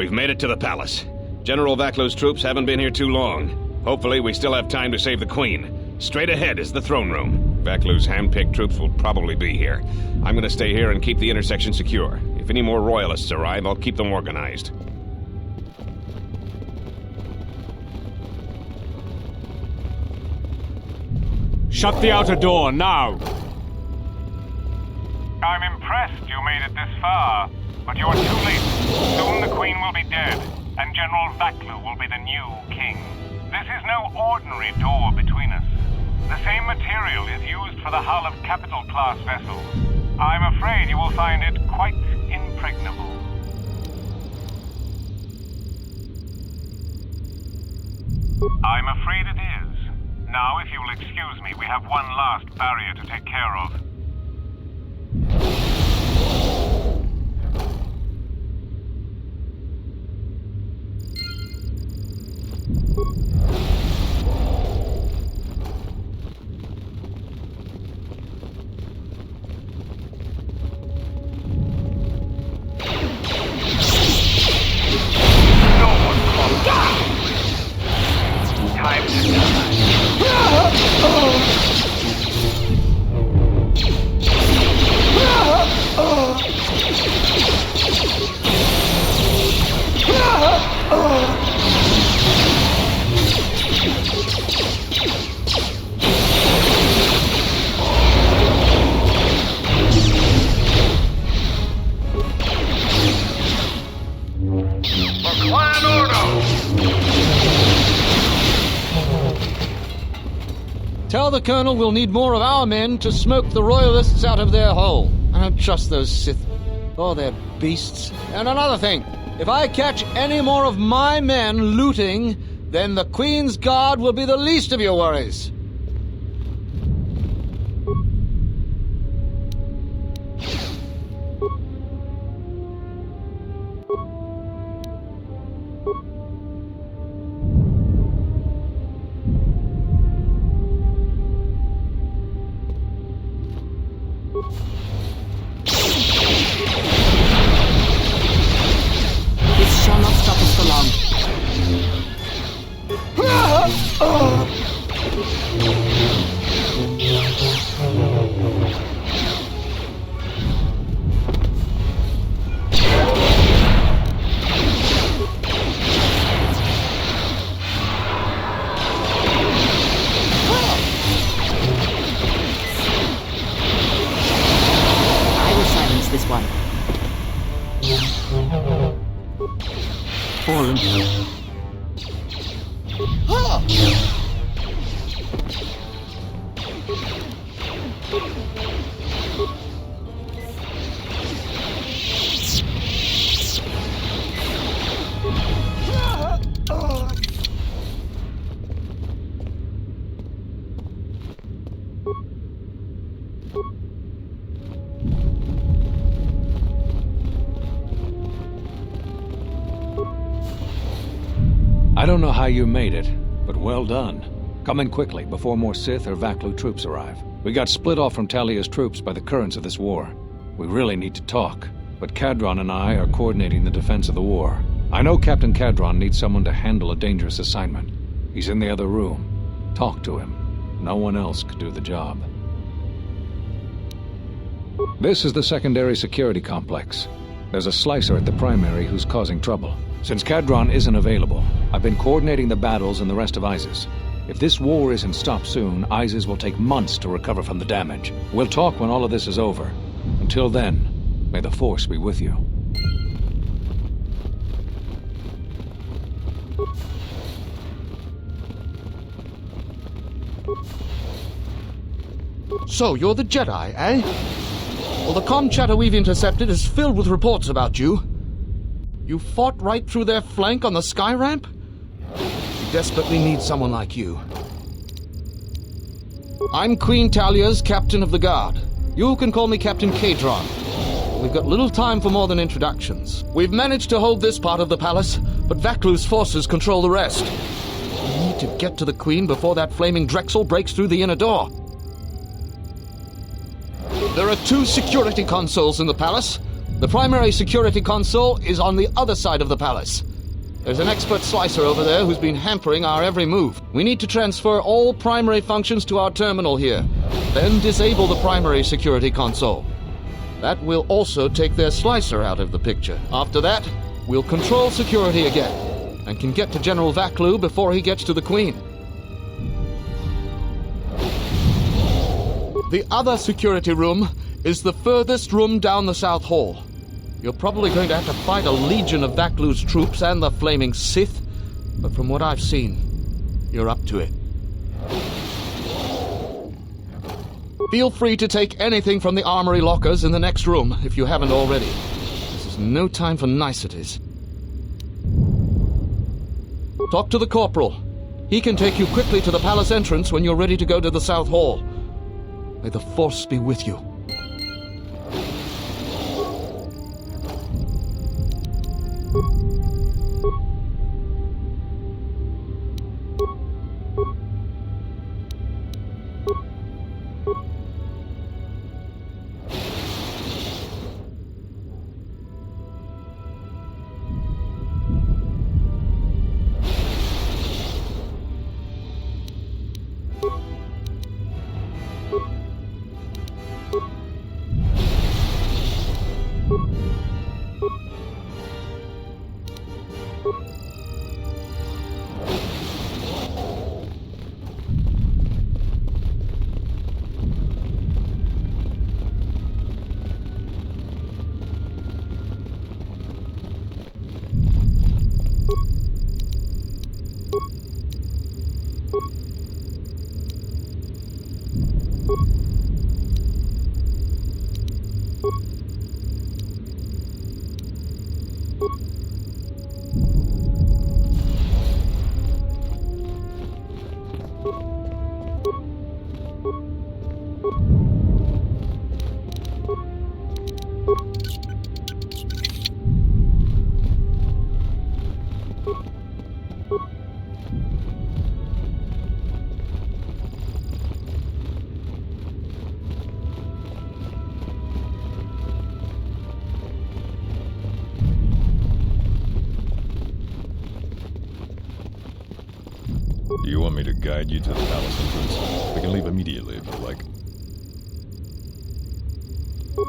We've made it to the palace. General Vaklu's troops haven't been here too long. Hopefully we still have time to save the Queen. Straight ahead is the throne room. Vaklu's hand-picked troops will probably be here. I'm gonna stay here and keep the intersection secure. If any more royalists arrive, I'll keep them organized. Shut the outer door, now! I'm impressed you made it this far, but you're too late. Soon the Queen will be dead, and General Vaklu will be the new king. This is no ordinary door between us. The same material is used for the hull of capital-class vessels. I'm afraid you will find it quite impregnable. I'm afraid it is. Now, if you'll excuse me, we have one last barrier to take care of. Time to die. Tell the Colonel we'll need more of our men to smoke the Royalists out of their hole. I don't trust those Sith. Oh, they're beasts. And another thing, if I catch any more of my men looting, then the Queen's Guard will be the least of your worries. I don't know how you made it, but well done. Come in quickly before more Sith or Vaklu troops arrive. We got split off from Talia's troops by the currents of this war. We really need to talk, but Kadron and I are coordinating the defense of the war. I know Captain Kadron needs someone to handle a dangerous assignment. He's in the other room. Talk to him. No one else could do the job. This is the secondary security complex. There's a slicer at the primary who's causing trouble. Since Kadron isn't available, I've been coordinating the battles and the rest of ISIS. If this war isn't stopped soon, ISIS will take months to recover from the damage. We'll talk when all of this is over. Until then, may the Force be with you. So, you're the Jedi, eh? Well, the comm chatter we've intercepted is filled with reports about you. You fought right through their flank on the sky ramp? We desperately need someone like you. I'm Queen Talia's Captain of the Guard. You can call me Captain Kadron. We've got little time for more than introductions. We've managed to hold this part of the palace, but Vaklu's forces control the rest. We need to get to the Queen before that flaming Drexel breaks through the inner door. There are 2 security consoles in the palace. The primary security console is on the other side of the palace. There's an expert slicer over there who's been hampering our every move. We need to transfer all primary functions to our terminal here, then disable the primary security console. That will also take their slicer out of the picture. After that, we'll control security again, and can get to General Vaklu before he gets to the Queen. The other security room is the furthest room down the South Hall. You're probably going to have to fight a legion of Vaklu's troops and the flaming Sith, but from what I've seen, you're up to it. Feel free to take anything from the armory lockers in the next room if you haven't already. This is no time for niceties. Talk to the corporal. He can take you quickly to the palace entrance when you're ready to go to the South Hall. May the Force be with you. Do you want me to guide you to the palace entrance? We can leave immediately if you like.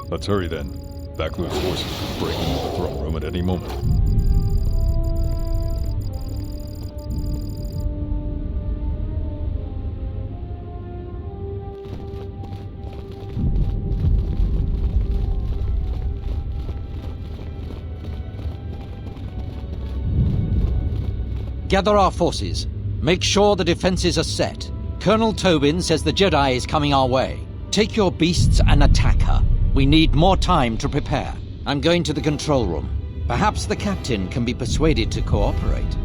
Let's hurry then. Vaklu's forces can break into the throne room at any moment. Gather our forces. Make sure the defenses are set. Colonel Tobin says the Jedi is coming our way. Take your beasts and attack her. We need more time to prepare. I'm going to the control room. Perhaps the captain can be persuaded to cooperate.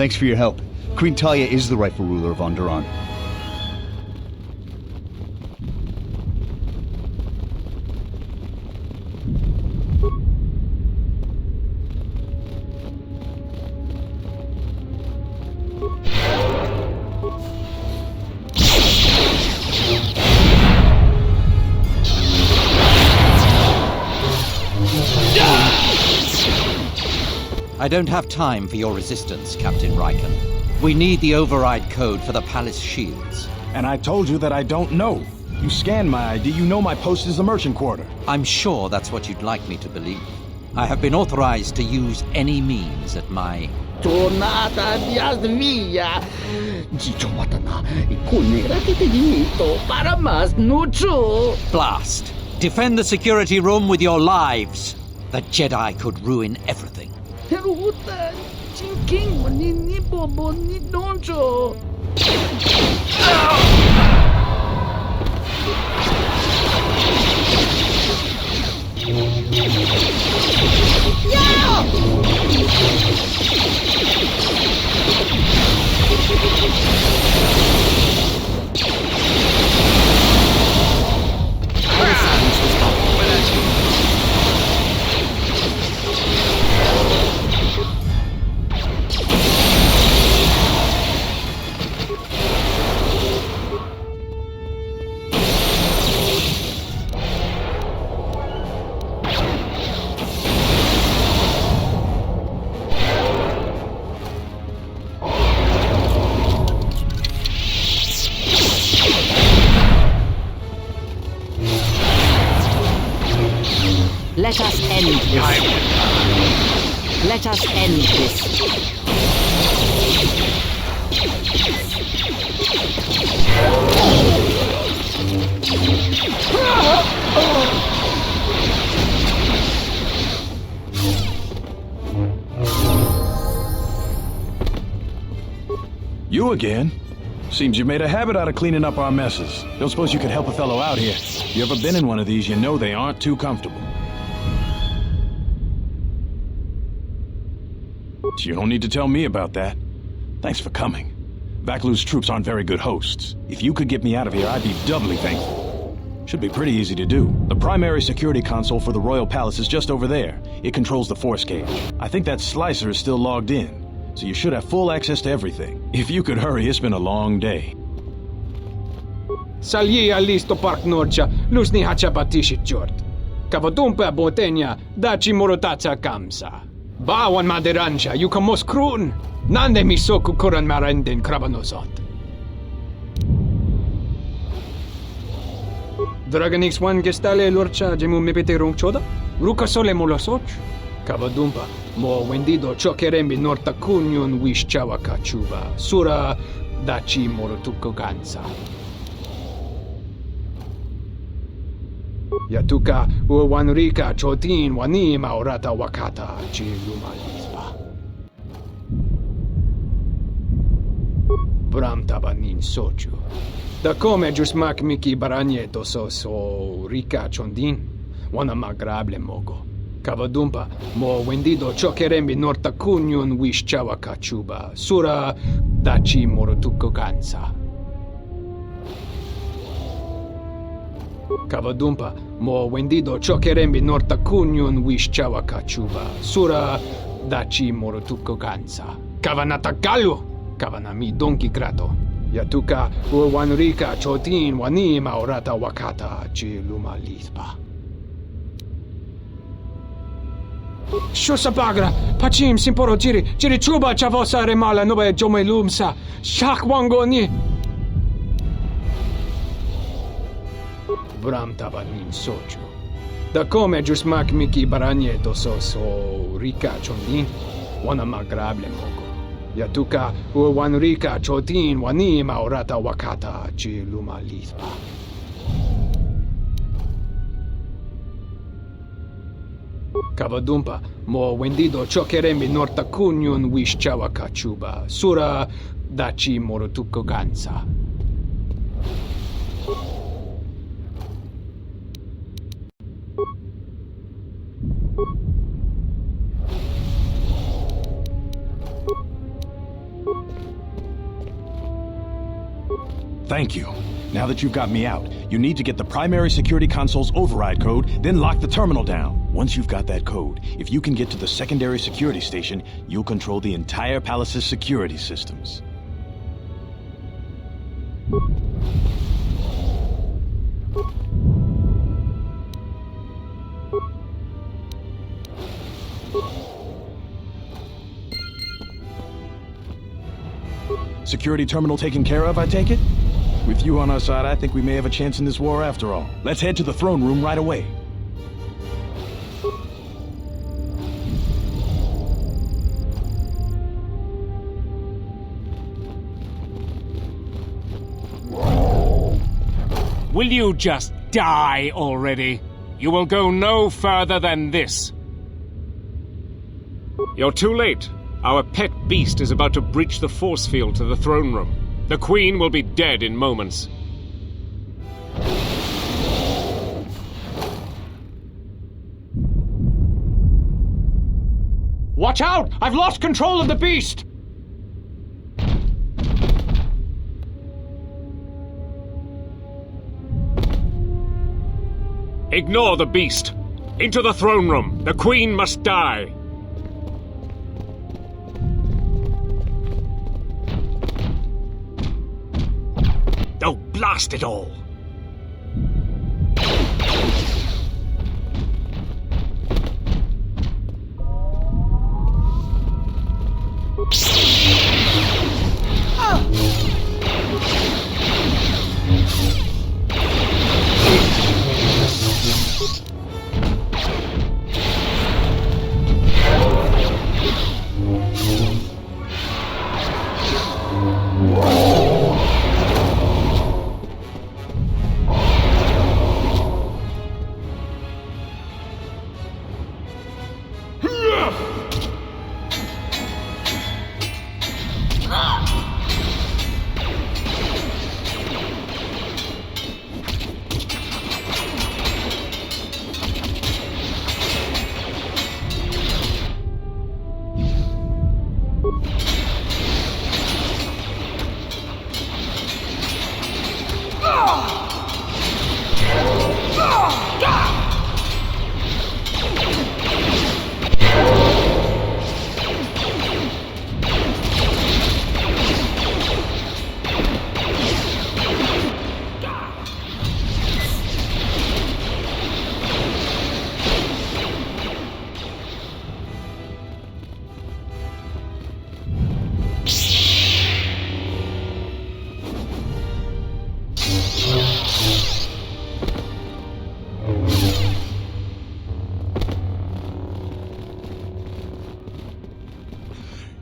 Thanks for your help. Queen Talia is the rightful ruler of Onderon. I don't have time for your resistance, Captain Riken. We need the override code for the palace shields. And I told you that I don't know. You scanned my ID, you know my post is the merchant quarter. I'm sure that's what you'd like me to believe. I have been authorized to use any means at my Tornata Diaz via. Jichomatana, ikunera kitinito para mas nucho. Blast! Defend the security room with your lives. The Jedi could ruin everything. Heruta, chinking, ni bobo, ni doncho. Let us end this. Let us end this. You again? Seems you made a habit out of cleaning up our messes. Don't suppose you could help a fellow out here? You ever been in one of these, you know they aren't too comfortable. You don't need to tell me about that. Thanks for coming. Vaklu's troops aren't very good hosts. If you could get me out of here, I'd be doubly thankful. Should be pretty easy to do. The primary security console for the Royal Palace is just over there. It controls the force gauge. I think that slicer is still logged in, so you should have full access to everything. If you could hurry, it's been a long day. Salji listo park norcia, lusni hachapatishi jort. Kavotumpa botenia, dachi morotaca kamsa. Bawan maderancha, yukamos krun. Nande misoku kuran marenden krabanosot. Dragonix one gestale lorcha jemu mepete rongchoda? Ruka sole molosoch? Kavadumpa, mo wendido chokerembi norta kunyun wish chawa kachuba. Sura dachi morotuko gansa. Yatuka uwanrika chotin wanima orata wakata chiluma lispa. Bram tabanin sochu. Da come jusmak miki baranyeto so rika chondin. Wana magrable mogo. Kavadumpa mo wendido chokerembi norta kunyun wish chawa kachuba. Sura dachi morotuko gansa. Kavadumpa mo wendido chokerembi norta kunyun wish chawa kachuba. Sura dachi morotuko gansa. Kavanata galu! Kavanami donki krato. Yatuka uwanrika chotin wanima orata wakata chiluma lispa. Shusapagra, pachim simporo jiri chuba chavosa remala nobe jome lumsa. Shak wangoni. Bram tabanin sochu. Da come jusmak miki baranyeto so rika chondin. Wana magrable mogo. Yatuka uwanrika chotin wanima orata wakata chiluma lispa. Kavadumpa mo wendido chokerembi norta kunyun wish chawa kachuba. Sura dachi morotuko gansa. Thank you. Now that you've got me out, you need to get the primary security console's override code, then lock the terminal down. Once you've got that code, if you can get to the secondary security station, you'll control the entire palace's security systems. Security terminal taken care of, I take it? With you on our side, I think we may have a chance in this war after all. Let's head to the throne room right away. Will you just die already? You will go no further than this. You're too late. Our pet beast is about to breach the force field to the throne room. The Queen will be dead in moments. Watch out! I've lost control of the beast! Ignore the beast. Into the throne room. The Queen must die. Oh, blast it all!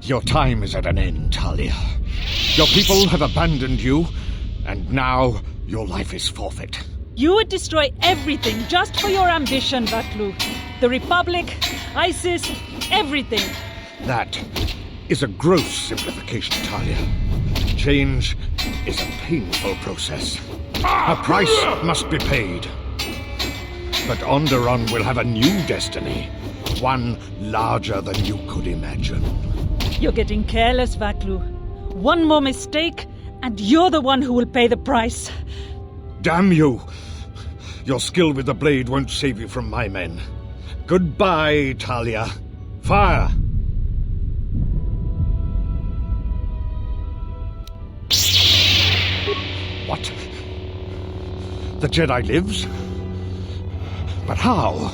Your time is at an end, Talia. Your people have abandoned you, and now your life is forfeit. You would destroy everything just for your ambition, Vaklu. The Republic, ISIS, everything. That is a gross simplification, Talia. Change is a painful process. A price must be paid. But Onderon will have a new destiny. One larger than you could imagine. You're getting careless, Vaklu. One more mistake, and you're the one who will pay the price. Damn you! Your skill with the blade won't save you from my men. Goodbye, Talia. Fire! What? The Jedi lives? But how?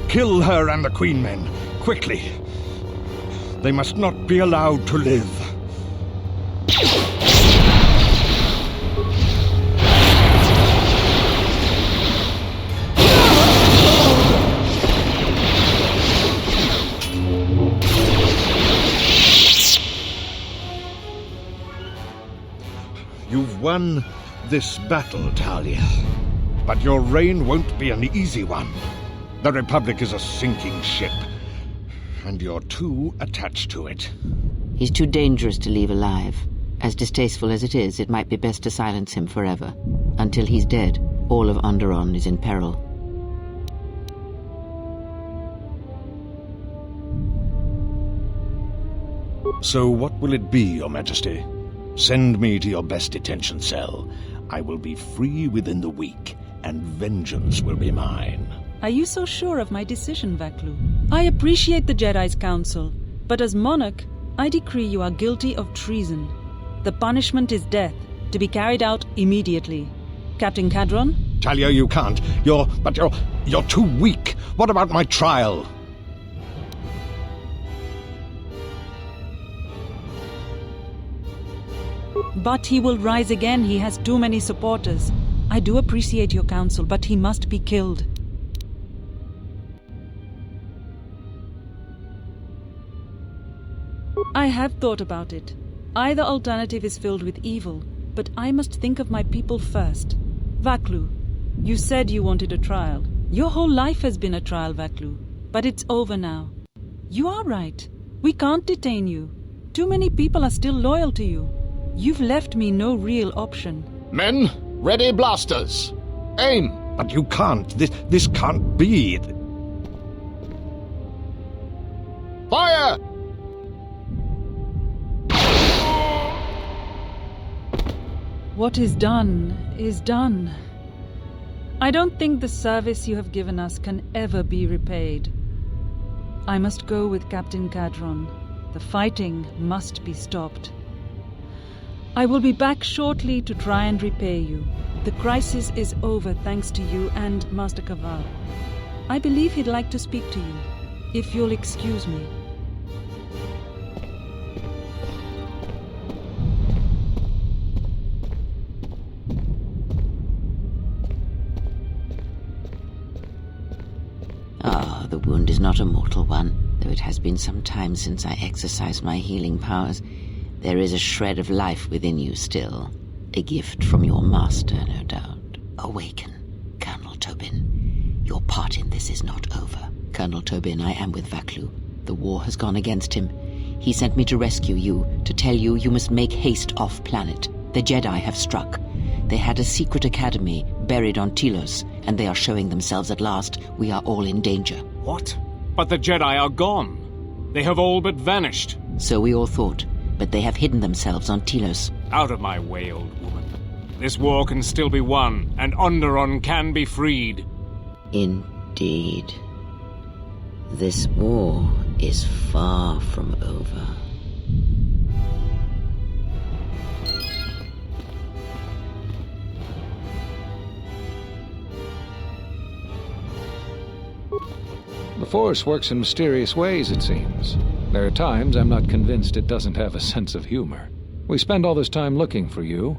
Kill her and the Queen men, quickly. They must not be allowed to live. You've won this battle, Talia. But your reign won't be an easy one. The Republic is a sinking ship, and you're too attached to it. He's too dangerous to leave alive. As distasteful as it is, it might be best to silence him forever. Until he's dead, all of Onderon is in peril. So what will it be, Your Majesty? Send me to your best detention cell. I will be free within the week, and vengeance will be mine. Are you so sure of my decision, Vaklu? I appreciate the Jedi's counsel, but as monarch, I decree you are guilty of treason. The punishment is death, to be carried out immediately. Captain Cadron? Talia, you can't. You're too weak. What about my trial? But he will rise again. He has too many supporters. I do appreciate your counsel, but he must be killed. I have thought about it. Either alternative is filled with evil, but I must think of my people first. Vaklu, you said you wanted a trial. Your whole life has been a trial, Vaklu, but it's over now. You are right. We can't detain you. Too many people are still loyal to you. You've left me no real option. Men, ready blasters. Aim! But you can't. This can't be. Fire! What is done is done. I don't think the service you have given us can ever be repaid. I must go with Captain Cadron. The fighting must be stopped. I will be back shortly to try and repay you. The crisis is over thanks to you and Master Kavar. I believe he'd like to speak to you, if you'll excuse me. Ah, the wound is not a mortal one, though it has been some time since I exercised my healing powers. There is a shred of life within you still. A gift from your master, no doubt. Awaken, Colonel Tobin. Your part in this is not over. Colonel Tobin, I am with Vaklu. The war has gone against him. He sent me to rescue you, to tell you you must make haste off-planet. The Jedi have struck. They had a secret academy buried on Telos, and they are showing themselves at last. We are all in danger. What? But the Jedi are gone. They have all but vanished. So we all thought, but they have hidden themselves on Telos. Out of my way, old woman. This war can still be won, and Onderon can be freed. Indeed. This war is far from over. The Force works in mysterious ways, it seems. There are times I'm not convinced it doesn't have a sense of humor. We spend all this time looking for you,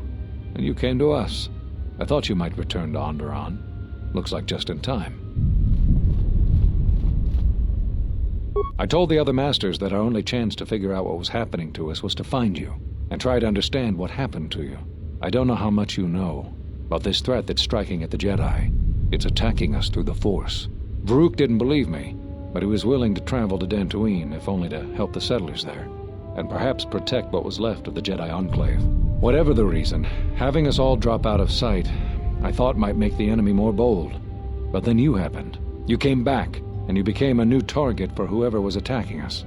and you came to us. I thought you might return to Onderon. Looks like just in time. I told the other masters that our only chance to figure out what was happening to us was to find you, and try to understand what happened to you. I don't know how much you know about this threat that's striking at the Jedi. It's attacking us through the Force. Varuk didn't believe me, but he was willing to travel to Dantooine, if only to help the settlers there, and perhaps protect what was left of the Jedi Enclave. Whatever the reason, having us all drop out of sight, I thought might make the enemy more bold. But then you happened. You came back, and you became a new target for whoever was attacking us.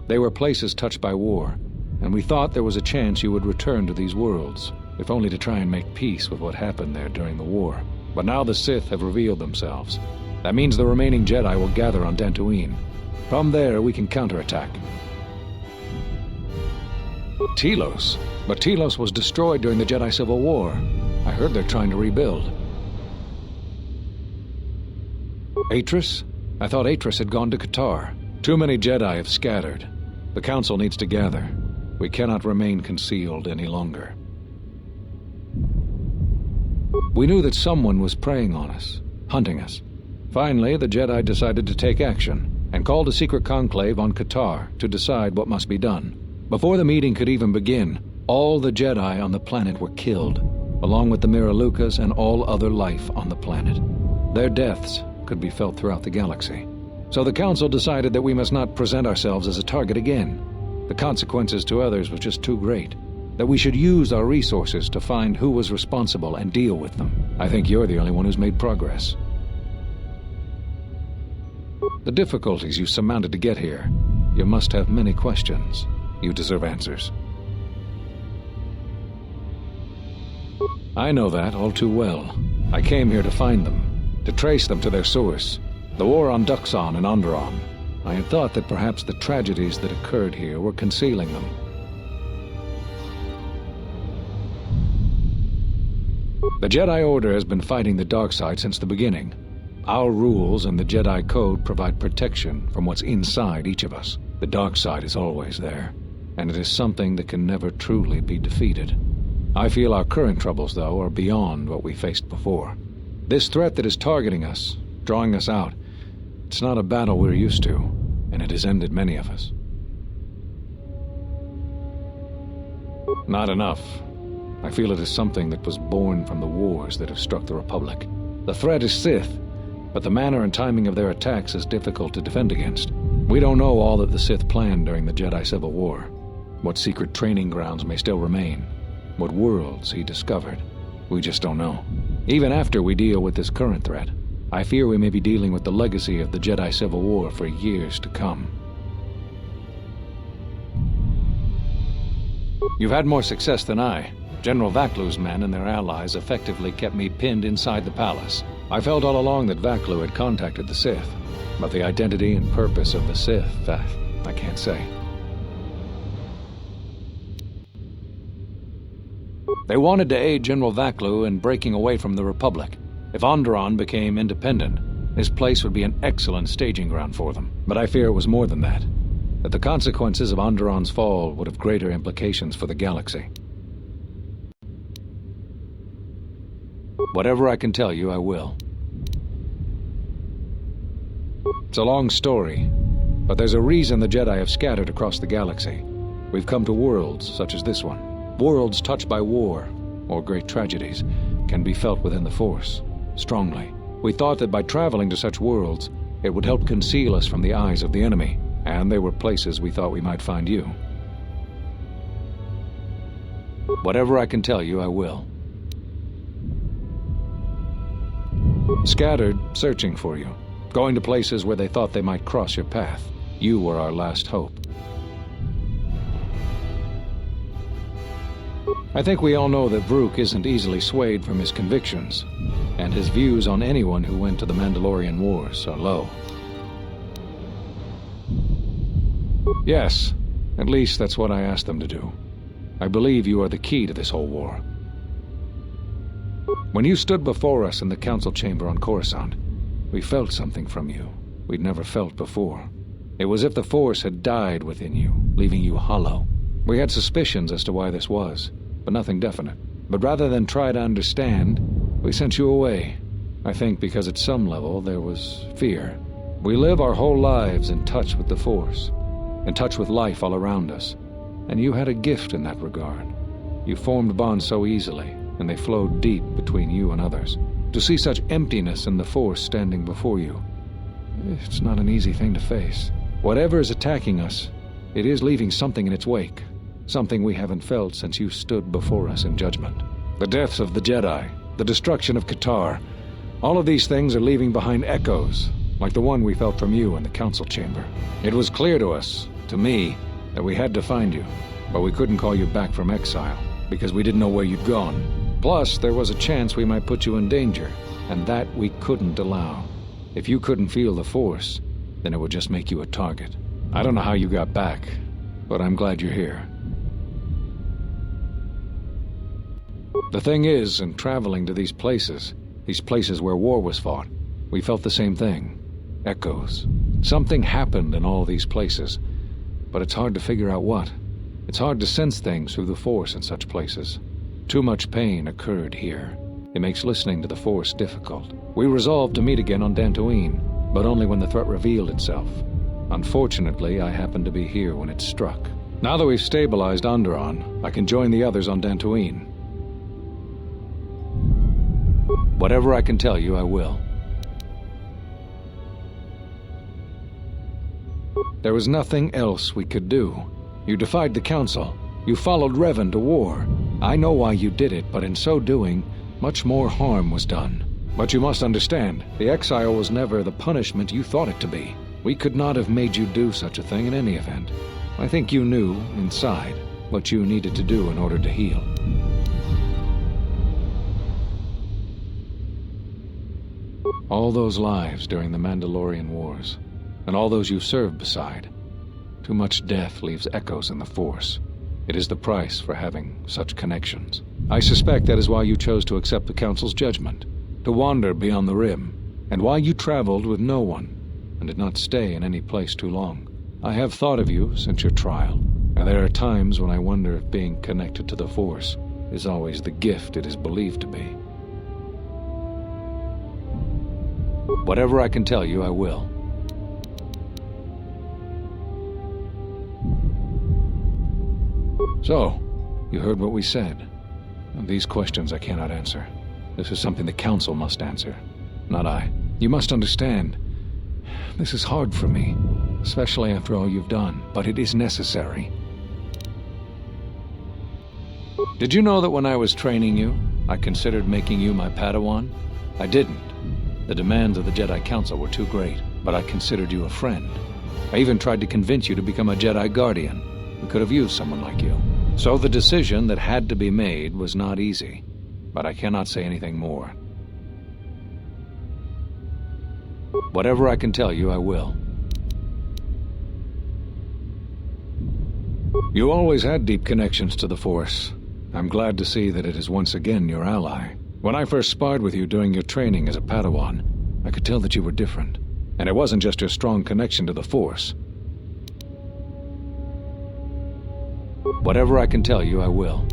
They were places touched by war, and we thought there was a chance you would return to these worlds, if only to try and make peace with what happened there during the war. But now the Sith have revealed themselves. That means the remaining Jedi will gather on Dantooine. From there, we can counterattack. Telos? But Telos was destroyed during the Jedi Civil War. I heard they're trying to rebuild. Atris? I thought Atris had gone to KotOR. Too many Jedi have scattered. The Council needs to gather. We cannot remain concealed any longer. We knew that someone was preying on us, hunting us. Finally, the Jedi decided to take action, and called a secret conclave on KotOR to decide what must be done. Before the meeting could even begin, all the Jedi on the planet were killed, along with the Miralukas and all other life on the planet. Their deaths could be felt throughout the galaxy. So the Council decided that we must not present ourselves as a target again. The consequences to others was just too great. That we should use our resources to find who was responsible and deal with them. I think you're the only one who's made progress. The difficulties you surmounted to get here. You must have many questions. You deserve answers. I know that all too well. I came here to find them, to trace them to their source. The war on Duxon and Onderon. I had thought that perhaps the tragedies that occurred here were concealing them. The Jedi Order has been fighting the dark side since the beginning. Our rules and the Jedi Code provide protection from what's inside each of us. The dark side is always there, and it is something that can never truly be defeated. I feel our current troubles, though, are beyond what we faced before. This threat that is targeting us, drawing us out, it's not a battle we're used to, and it has ended many of us. Not enough. I feel it is something that was born from the wars that have struck the Republic. The threat is Sith, but the manner and timing of their attacks is difficult to defend against. We don't know all that the Sith planned during the Jedi Civil War. What secret training grounds may still remain. What worlds he discovered. We just don't know. Even after we deal with this current threat, I fear we may be dealing with the legacy of the Jedi Civil War for years to come. You've had more success than I. General Vaklu's men and their allies effectively kept me pinned inside the palace. I felt all along that Vaklu had contacted the Sith, but the identity and purpose of the Sith, I can't say. They wanted to aid General Vaklu in breaking away from the Republic. If Onderon became independent, his place would be an excellent staging ground for them. But I fear it was more than that the consequences of Onderon's fall would have greater implications for the galaxy. Whatever I can tell you, I will. It's a long story, but there's a reason the Jedi have scattered across the galaxy. We've come to worlds such as this one. Worlds touched by war, or great tragedies, can be felt within the Force, strongly. We thought that by traveling to such worlds, it would help conceal us from the eyes of the enemy, and they were places we thought we might find you. Whatever I can tell you, I will. Scattered, searching for you, going to places where they thought they might cross your path. You were our last hope. I think we all know that Vrook isn't easily swayed from his convictions, and his views on anyone who went to the Mandalorian Wars are low. Yes, at least that's what I asked them to do. I believe you are the key to this whole war. When you stood before us in the council chamber on Coruscant, we felt something from you we'd never felt before. It was as if the Force had died within you, leaving you hollow. We had suspicions as to why this was, but nothing definite. But rather than try to understand, we sent you away. I think because at some level there was fear. We live our whole lives in touch with the Force, in touch with life all around us, and you had a gift in that regard. You formed bonds so easily, and they flowed deep between you and others. To see such emptiness in the Force standing before you, it's not an easy thing to face. Whatever is attacking us, it is leaving something in its wake. Something we haven't felt since you stood before us in judgment. The deaths of the Jedi, the destruction of KotOR, all of these things are leaving behind echoes, like the one we felt from you in the council chamber. It was clear to us, to me, that we had to find you, but we couldn't call you back from exile, because we didn't know where you'd gone. Plus, there was a chance we might put you in danger, and that we couldn't allow. If you couldn't feel the Force, then it would just make you a target. I don't know how you got back, but I'm glad you're here. The thing is, in traveling to these places where war was fought, we felt the same thing. Echoes. Something happened in all these places, but it's hard to figure out what. It's hard to sense things through the Force in such places. Too much pain occurred here. It makes listening to the Force difficult. We resolved to meet again on Dantooine, but only when the threat revealed itself. Unfortunately, I happened to be here when it struck. Now that we've stabilized Onderon, I can join the others on Dantooine. Whatever I can tell you, I will. There was nothing else we could do. You defied the Council. You followed Revan to war. I know why you did it, but in so doing, much more harm was done. But you must understand, the exile was never the punishment you thought it to be. We could not have made you do such a thing in any event. I think you knew, inside, what you needed to do in order to heal. All those lives during the Mandalorian Wars, and all those you served beside. Too much death leaves echoes in the Force. It is the price for having such connections. I suspect that is why you chose to accept the Council's judgment, to wander beyond the Rim, and why you traveled with no one, and did not stay in any place too long. I have thought of you since your trial, and there are times when I wonder if being connected to the Force is always the gift it is believed to be. Whatever I can tell you, I will. So, you heard what we said. These questions I cannot answer. This is something the Council must answer, not I. You must understand, this is hard for me, especially after all you've done, but it is necessary. Did you know that when I was training you, I considered making you my Padawan? I didn't. The demands of the Jedi Council were too great, but I considered you a friend. I even tried to convince you to become a Jedi Guardian. We could have used someone like you. So the decision that had to be made was not easy, but I cannot say anything more. Whatever I can tell you, I will. You always had deep connections to the Force. I'm glad to see that it is once again your ally. When I first sparred with you during your training as a Padawan, I could tell that you were different. And it wasn't just your strong connection to the Force. Whatever I can tell you, I will.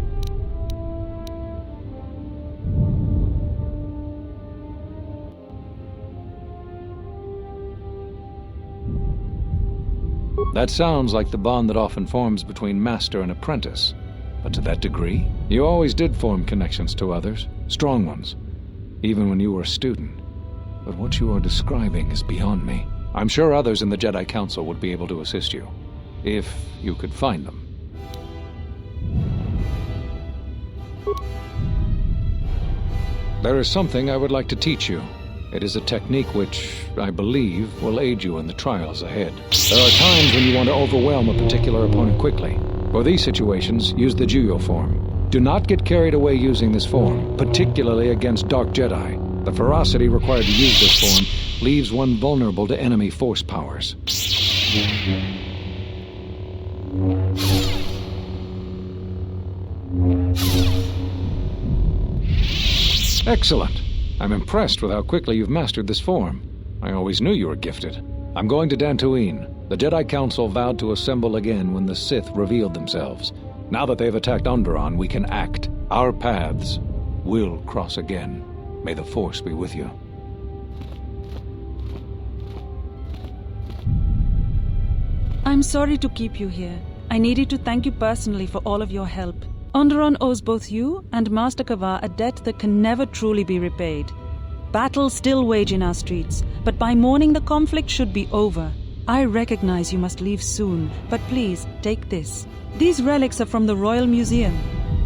That sounds like the bond that often forms between master and apprentice. But to that degree, you always did form connections to others, strong ones, even when you were a student. But what you are describing is beyond me. I'm sure others in the Jedi Council would be able to assist you, if you could find them. There is something I would like to teach you. It is a technique which, I believe, will aid you in the trials ahead. There are times when you want to overwhelm a particular opponent quickly. For these situations, use the Juyo form. Do not get carried away using this form, particularly against Dark Jedi. The ferocity required to use this form leaves one vulnerable to enemy force powers. Excellent. I'm impressed with how quickly you've mastered this form. I always knew you were gifted. I'm going to Dantooine. The Jedi Council vowed to assemble again when the Sith revealed themselves. Now that they've attacked Onderon, we can act. Our paths will cross again. May the Force be with you. I'm sorry to keep you here. I needed to thank you personally for all of your help. Onderon owes both you and Master Kavar a debt that can never truly be repaid. Battles still wage in our streets, but by morning the conflict should be over. I recognize you must leave soon, but please, take this. These relics are from the Royal Museum.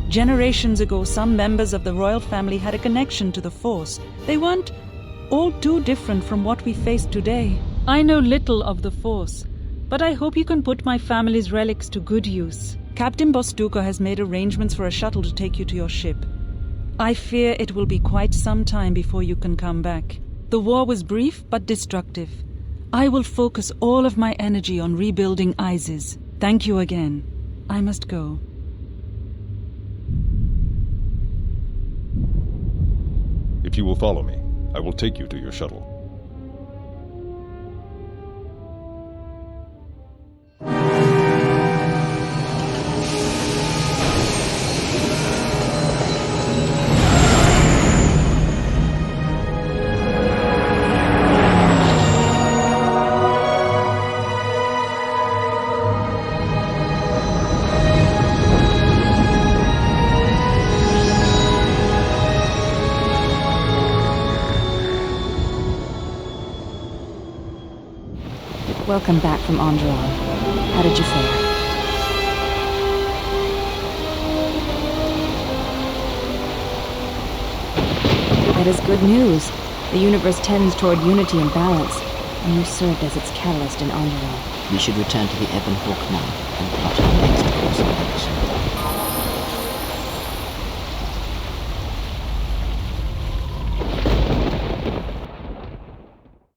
Generations ago, some members of the royal family had a connection to the Force. They weren't all too different from what we face today. I know little of the Force, but I hope you can put my family's relics to good use. Captain Bostuka has made arrangements for a shuttle to take you to your ship. I fear it will be quite some time before you can come back. The war was brief but destructive. I will focus all of my energy on rebuilding Isis. Thank you again. I must go. If you will follow me, I will take you to your shuttle. Welcome back from Onderon. How did you fare? That is good news. The universe tends toward unity and balance, and you served as its catalyst in Onderon. We should return to the Ebon Hawk now and plot our next course of action.